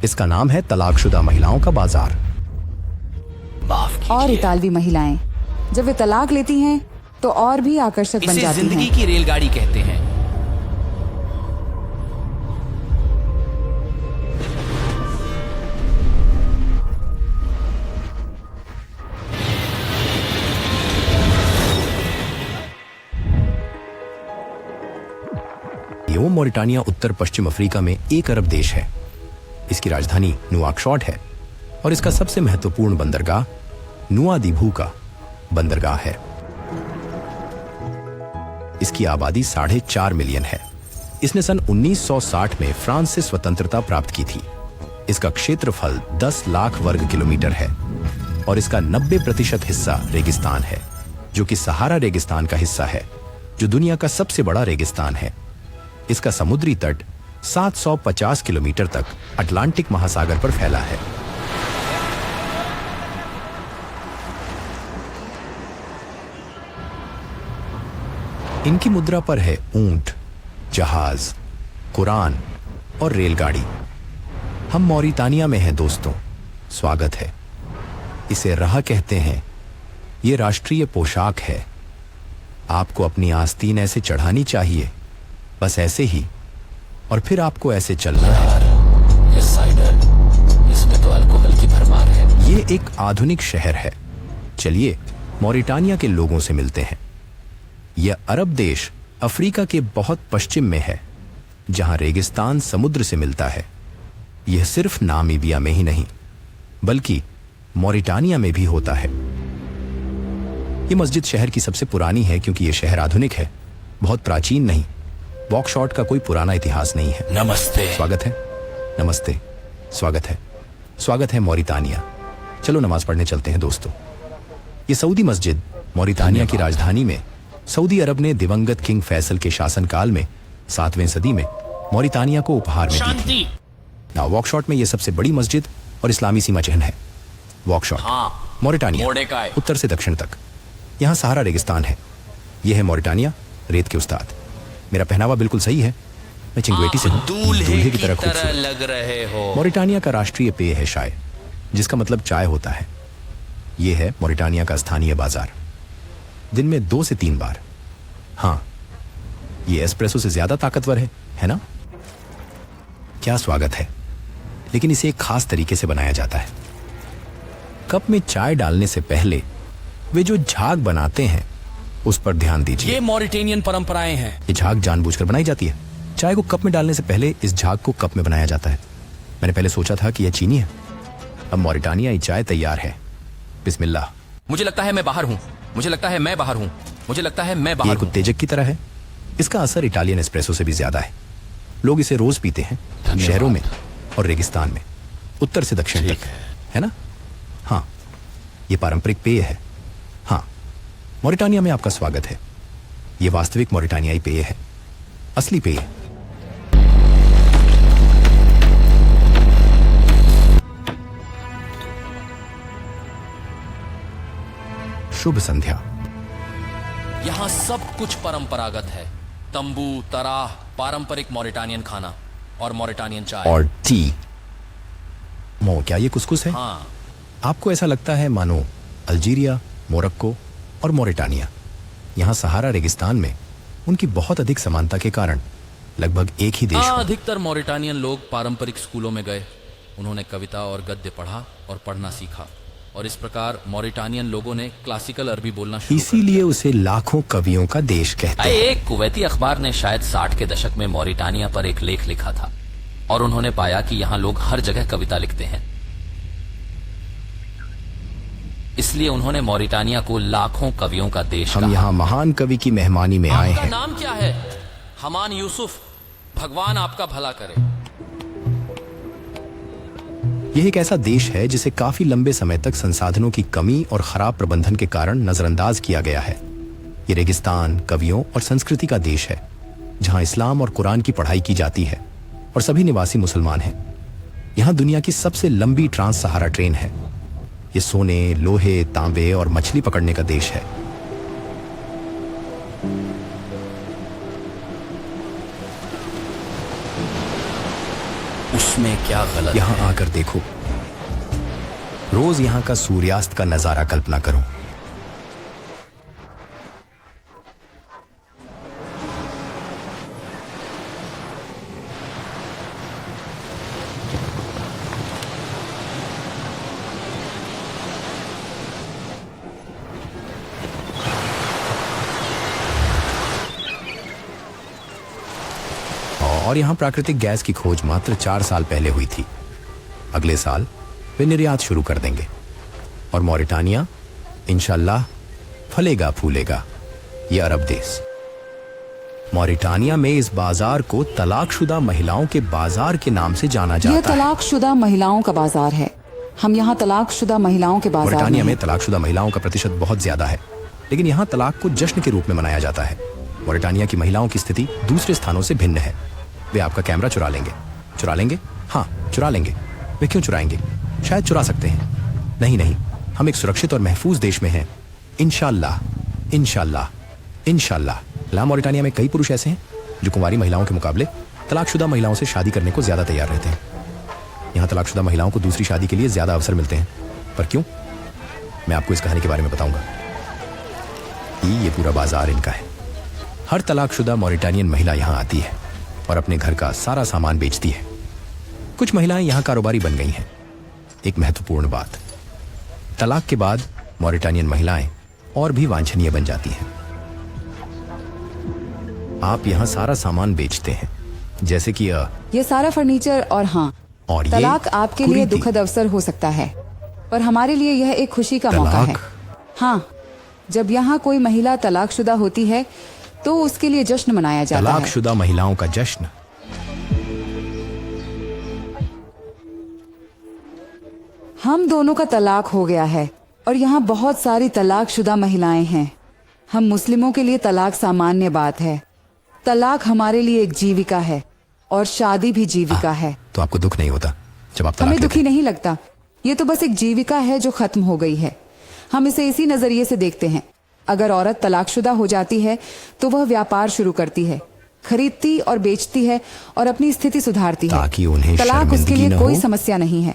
इसका नाम है तलाकशुदा महिलाओं का बाजार। और इतालवी महिलाएं जब वे तलाक लेती हैं तो और भी आकर्षक बन जाती हैं। जिंदगी की रेलगाड़ी कहते हैं। ये मोरिटानिया उत्तर पश्चिम अफ्रीका में एक अरब देश है। इसकी राजधानी नुआकशॉट है और इसका सबसे महत्वपूर्ण बंदरगाह नुआदिबू का बंदरगाह है। इसकी आबादी 4.5 मिलियन है। इसने सन 1960 में फ्रांस से स्वतंत्रता प्राप्त की थी। इसका क्षेत्रफल 10 लाख वर्ग किलोमीटर है और इसका 90% हिस्सा रेगिस्तान है, जो कि सहारा रेगिस्तान का हिस्सा है, जो दुनिया का सबसे बड़ा रेगिस्तान है। इसका समुद्री तट 750 किलोमीटर तक अटलांटिक महासागर पर फैला है। इनकी मुद्रा पर है ऊंट, जहाज, कुरान और रेलगाड़ी। हम मौरितानिया में हैं दोस्तों, स्वागत है। इसे राह कहते हैं। ये राष्ट्रीय पोशाक है। आपको अपनी आस्तीन ऐसे चढ़ानी चाहिए, बस ऐसे ही, और फिर आपको ऐसे चलना है। ये साइडर, इसमें तो अल्कोहल की भरमार है। ये एक आधुनिक शहर है। चलिए मौरिटानिया के लोगों से मिलते हैं। यह अरब देश अफ्रीका के बहुत पश्चिम में है, जहां रेगिस्तान समुद्र से मिलता है। यह सिर्फ नामीबिया में ही नहीं, बल्कि मौरिटानिया में भी होता है। यह मस्जिद शहर की सबसे पुरानी है क्योंकि यह शहर आधुनिक है, बहुत प्राचीन नहीं। वॉकशॉट का कोई पुराना इतिहास नहीं है। नमस्ते। स्वागत है। नमस्ते। स्वागत है। स्वागत है मौरितानिया। चलो नमाज पढ़ने चलते हैं दोस्तों। ये सऊदी मस्जिद मौरितानिया की राजधानी में सऊदी अरब ने दिवंगत किंग फैसल के शासनकाल में 7वीं सदी में मौरितानिया को उपहार में दी थी। वॉकशॉट में यह सबसे बड़ी मस्जिद और इस्लामी सीमा चिन्ह है। वॉकशॉट, मौरिटानिया, उत्तर से दक्षिण तक। यहाँ सहारा रेगिस्तान है। यह है मौरिटानिया, रेत के उस्ताद। मेरा पहनावा बिल्कुल सही है। मैं चिंगवेटी से हूँ, दूल्हे की तरह खूबसूरत लग रहे हो। मौरिटानिया का राष्ट्रीय पेय है चाय, जिसका मतलब चाय होता है। यह है मौरिटानिया का स्थानीय बाजार, दिन में 2 से 3 बार। हाँ, ये एस्प्रेसो से ज्यादा ताकतवर है ना? क्या स्वागत है। लेकिन इसे एक खास तरीके से बनाया जाता है। कप में चाय डालने से पहले वे जो झाग बनाते हैं उस पर ध्यान दीजिए। ये मॉरिटेनियन परंपराएं हैं। ये झाग जानबूझकर बनाई जाती है। चाय को कप में डालने से पहले इस झाग को कप में बनाया जाता है। मैंने पहले सोचा था कि यह चीनी है। अब मौरिटानियाई चाय तैयार है। बिस्मिल्लाह। मुझे लगता है मैं बाहर हूँ। मुझे लगता है मैं बाहर हूँ। मुझे लगता है मैं बाहर हूँ। ये उत्तेजक की तरह है। इसका असर इटालियन एस्प्रेसो से भी ज्यादा है। लोग इसे रोज पीते हैं, शहरों में और रेगिस्तान में, उत्तर से दक्षिण तक, है ना? हाँ, ये पारंपरिक पेय है। हाँ, मौरिटानिया में आपका स्वागत है। यह वास्तविक मौरिटानियाई पेय है, असली पेय। शुभ संध्या। यहाँ सब कुछ परंपरागत है। तंबू, तराह, पारंपरिक मॉरिटानियन खाना और मॉरिटानियन चाय और टी। क्या ये कुसकुस है? हाँ। आपको ऐसा लगता है मानो अल्जीरिया, मोरक्को और मौरिटानिया, यहाँ सहारा रेगिस्तान में उनकी बहुत अधिक समानता के कारण लगभग एक ही देश। अधिकतर मॉरिटानियन लोग पारंपरिक स्कूलों में गए। उन्होंने कविता और गद्य पढ़ा और पढ़ना सीखा, और इस प्रकार मॉरिटानियन लोगों ने क्लासिकल अरबी बोलना शुरू कर दिया। इसीलिए उसे लाखों कवियों का देश कहते हैं। एक कुवैती अखबार ने शायद 60 के दशक में मॉरिटानिया पर एक लेख लिखा था, और उन्होंने पाया कि यहाँ लोग हर जगह कविता लिखते हैं। इसलिए उन्होंने मॉरिटानिया को लाखों कवियों का देश कहा। हम यहाँ महान कवि की मेहमानी में आए हैं। नाम क्या है? हमान यूसुफ। भगवान आपका भला करे। यह एक ऐसा देश है जिसे काफी लंबे समय तक संसाधनों की कमी और खराब प्रबंधन के कारण नजरअंदाज किया गया है। ये रेगिस्तान, कवियों और संस्कृति का देश है, जहां इस्लाम और कुरान की पढ़ाई की जाती है और सभी निवासी मुसलमान हैं। यहाँ दुनिया की सबसे लंबी ट्रांस सहारा ट्रेन है। ये सोने, लोहे, तांबे और मछली पकड़ने का देश है। उसमें क्या गलत? यहाँ आकर देखो, रोज यहाँ का सूर्यास्त का नजारा कल्पना करो। और यहाँ प्राकृतिक गैस की खोज मात्र 4 साल पहले हुई थी। अगले साल वे निर्यात शुरू कर देंगे और मॉरिटानिया इंशाल्लाह फलेगा फूलेगा। ये अरब देश। मॉरिटानिया में इस बाजार को तलाकशुदा महिलाओं के बाजार के नाम से जाना यह जाता है। तलाकशुदा महिलाओं का बाजार है। हम यहाँ तलाकशुदा महिलाओं के बाजार मॉरिटानिया में में तलाकशुदा महिलाओं का प्रतिशत बहुत ज्यादा है, लेकिन यहाँ तलाक को जश्न के रूप में मनाया जाता है। मॉरिटानिया की महिलाओं की स्थिति दूसरे स्थानों से भिन्न है। वे आपका कैमरा चुरा लेंगे। चुरा लेंगे? हाँ, चुरा लेंगे। वे क्यों चुराएंगे? शायद चुरा सकते हैं। नहीं नहीं, हम एक सुरक्षित और महफूज देश में हैं। इंशाल्लाह, इंशाल्लाह, इंशाल्लाह। ला मॉरिटानिया में कई पुरुष ऐसे हैं जो कुंवारी महिलाओं के मुकाबले तलाकशुदा महिलाओं से शादी करने को ज्यादा तैयार रहते हैं। यहाँ तलाकशुदा महिलाओं को दूसरी शादी के लिए ज्यादा अवसर मिलते हैं। पर क्यों? मैं आपको इस कहानी के बारे में बताऊंगा। ये पूरा बाजार इनका है। हर तलाकशुदा मॉरिटानियन महिला यहाँ आती है और अपने घर का सारा सामान बेचती है। कुछ महिलाएं यहाँ कारोबारी बन गई हैं। एक महत्वपूर्ण बात, तलाक के बाद मॉरिटानियन महिलाएं और भी वांछनीय बन जाती हैं। आप यहाँ सारा सामान बेचते हैं, जैसे कि ये सारा फर्नीचर और हाँ, और तलाक ये आपके लिए कुरीति। दुखद अवसर हो सकता है, पर हमारे लिए यह एक खुशी का मौका है। हाँ, जब यहाँ कोई महिला तलाकशुदा होती है तो उसके लिए जश्न मनाया जाता है। तलाकशुदा महिलाओं का जश्न। हम दोनों का तलाक हो गया है और यहाँ बहुत सारी तलाकशुदा महिलाएं हैं। हम मुस्लिमों के लिए तलाक सामान्य बात है। तलाक हमारे लिए एक जीविका है और शादी भी जीविका है। तो आपको दुख नहीं होता जब आप तलाक हमें लेते दुखी नहीं लगता। ये तो बस एक जीविका है जो खत्म हो गई है। हम इसे इसी नजरिए से देखते हैं। अगर औरत तलाकशुदा हो जाती है तो वह व्यापार शुरू करती है, खरीदती और बेचती है और अपनी स्थिति सुधारती है। ताकि उन्हें तलाक उसके शर्मिंदगी लिए न कोई हो। समस्या नहीं है,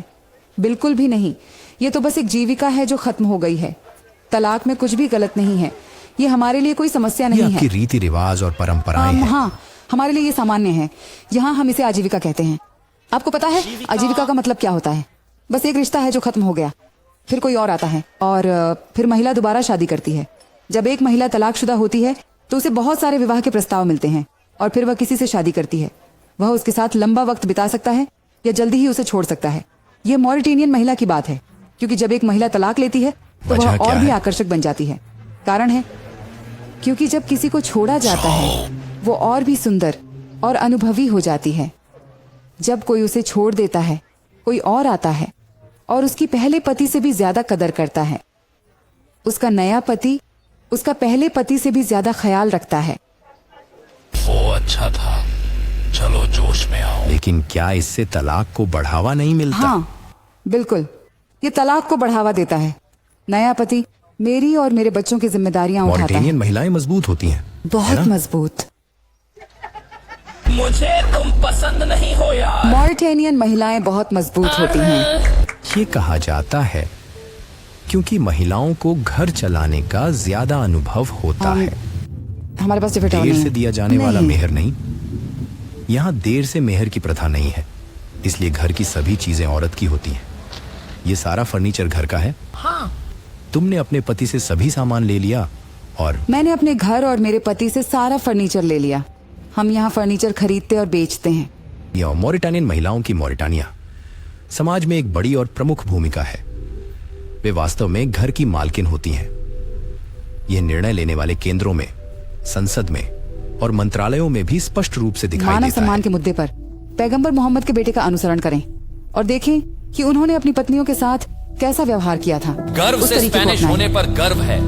बिल्कुल भी नहीं। ये तो बस एक जीविका है जो खत्म हो गई है। तलाक में कुछ भी गलत नहीं है। ये हमारे लिए कोई समस्या ये नहीं आपकी है। रीति रिवाज और परंपराएं हैं। हाँ, हमारे लिए ये सामान्य है। यहाँ हम इसे आजीविका कहते हैं। आपको पता है आजीविका का मतलब क्या होता है? बस एक रिश्ता है जो खत्म हो गया, फिर कोई और आता है और फिर महिला दोबारा शादी करती है। जब एक महिला तलाकशुदा होती है तो उसे बहुत सारे विवाह के प्रस्ताव मिलते हैं और फिर वह किसी से शादी करती है। वह उसके साथ लंबा वक्त बिता सकता है या जल्दी ही उसे छोड़ सकता है। यह मॉरिटानियन महिला की बात है, क्योंकि जब एक महिला तलाक लेती है तो वजह वह क्या और भी है? आकर्षक बन जाती है। कारण है क्योंकि जब किसी को छोड़ा जाता है वो और भी सुंदर और अनुभवी हो जाती है। जब कोई उसे छोड़ देता है, कोई और आता है और उसकी पहले पति से भी ज्यादा कदर करता है। उसका नया पति उसका पहले पति से भी ज्यादा ख्याल रखता है। वो अच्छा था, चलो जोश में आओ। लेकिन क्या इससे तलाक को बढ़ावा नहीं मिलता? हाँ, बिल्कुल, ये तलाक को बढ़ावा देता है। नया पति मेरी और मेरे बच्चों की जिम्मेदारियां उठाता है। मॉरिटानियन महिलाएं मजबूत होती हैं, है बहुत ना? मजबूत। मुझे तुम पसंद नहीं हो यार। मॉरिटानियन महिलाएं बहुत मजबूत होती हैं। ये कहा जाता है क्योंकि महिलाओं को घर चलाने का ज्यादा अनुभव होता है। हमारे पास टिफिन देर नहीं से है। दिया जाने वाला नहीं। मेहर नहीं। यहाँ देर से मेहर की प्रथा नहीं है, इसलिए घर की सभी चीजें औरत की होती हैं। ये सारा फर्नीचर घर का है। हाँ, तुमने अपने पति से सभी सामान ले लिया और मैंने अपने घर और मेरे पति से सारा फर्नीचर ले लिया। हम यहाँ फर्नीचर खरीदते और बेचते हैं। यह मॉरिटानियन महिलाओं की मॉरिटानिया समाज में एक बड़ी और प्रमुख भूमिका है। वे वास्तव में घर की मालकिन होती हैं। यह निर्णय लेने वाले केंद्रों में, संसद में और मंत्रालयों में भी स्पष्ट रूप से दिखाई मानव देता सम्मान है। के मुद्दे पर पैगंबर मोहम्मद के बेटे का अनुसरण करें और देखें कि उन्होंने अपनी पत्नियों के साथ कैसा व्यवहार किया था। गर्व उस से तरीके को स्पेनिश अपनाएं। होने पर गर्व है।